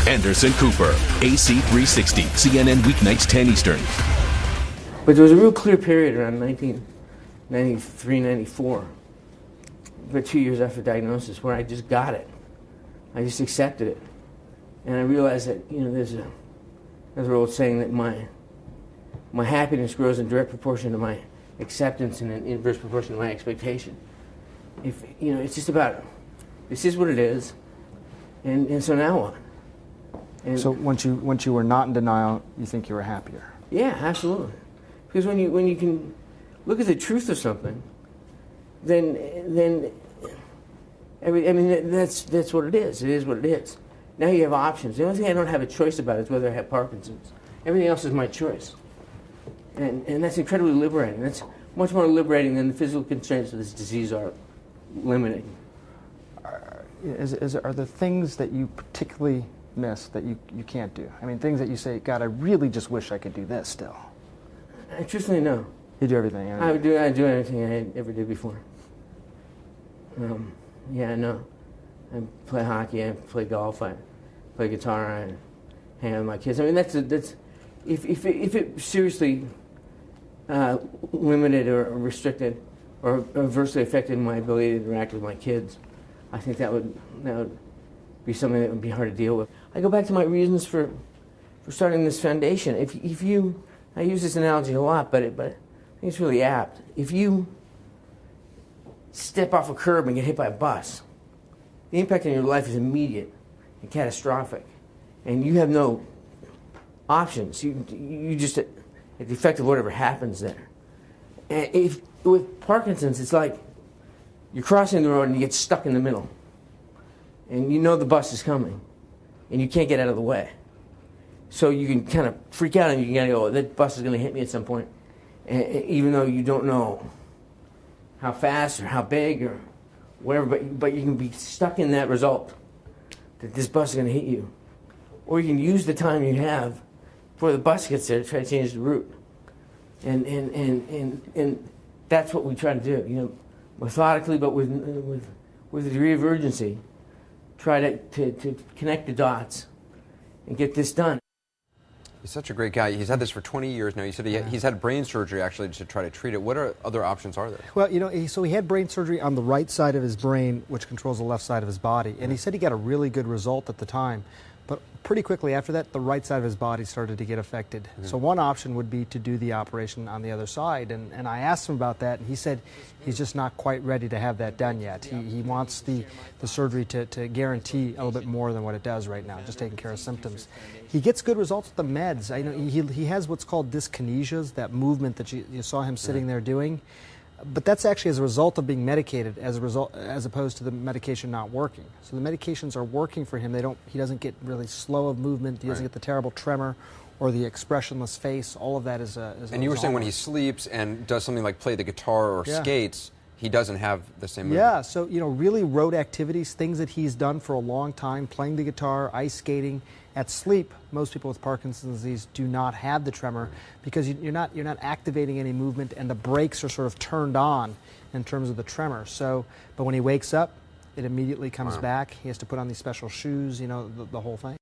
Anderson Cooper, AC 360, CNN weeknights 10 Eastern. But there was a real clear period around 1993, 94, about 2 years after diagnosis, where I just got it. I just accepted it. And I realized that, there's an old saying that my happiness grows in direct proportion to my acceptance and in inverse proportion to my expectation. It's just about, this is what it is, and so now what? And so once you were not in denial, you think you were happier? Yeah, absolutely. Because when you can look at the truth of something, then that's what it is. It is what it is. Now you have options. The only thing I don't have a choice about is whether I have Parkinson's. Everything else is my choice. And that's incredibly liberating. That's much more liberating than the physical constraints of this disease are limiting. Are there things that you particularly miss that you can't do? I mean, things that you say, God, I really just wish I could do this still. I truthfully know. You do everything. I do everything I ever did before. Yeah, I know. I play hockey, I play golf, I play guitar, I hang out with my kids. I mean, that's if it seriously limited or restricted or adversely affected my ability to interact with my kids, I think that would be something that would be hard to deal with. I go back to my reasons for starting this foundation. If you, I use this analogy a lot, but I think it's really apt. If you step off a curb and get hit by a bus, the impact on your life is immediate and catastrophic, and you have no options. You just at the effect of whatever happens there. And with Parkinson's, it's like you're crossing the road and you get stuck in the middle, and you know the bus is coming, and you can't get out of the way. So you can kind of freak out and you can kind of go, that bus is going to hit me at some point, even though you don't know how fast or how big or whatever, but you can be stuck in that result that this bus is going to hit you. Or you can use the time you have before the bus gets there to try to change the route. And that's what we try to do, methodically, but with a degree of urgency. Try to connect the dots and get this done. He's such a great guy. He's had this for 20 years now. You said he's had brain surgery actually to try to treat it. What other options are there? Well, so he had brain surgery on the right side of his brain, which controls the left side of his body. And he said he got a really good result at the time. But pretty quickly after that, the right side of his body started to get affected. So one option would be to do the operation on the other side. And I asked him about that, and he said he's just not quite ready to have that done yet. He wants the surgery to guarantee a little bit more than what it does right now, just taking care of symptoms. He gets good results with the meds. I know he has what's called dyskinesias, that movement that you saw him sitting there doing. But that's actually as a result of being medicated, as opposed to the medication not working. So the medications are working for him. He doesn't get really slow of movement. He doesn't get the terrible tremor or the expressionless face. All of that is and you were saying when he sleeps and does something like play the guitar or skates, he doesn't have the same movement. Yeah, so really road activities, things that he's done for a long time, playing the guitar, ice skating. At sleep, most people with Parkinson's disease do not have the tremor because you're not activating any movement, and the brakes are sort of turned on in terms of the tremor. So, but when he wakes up, it immediately comes back. He has to put on these special shoes, the whole thing.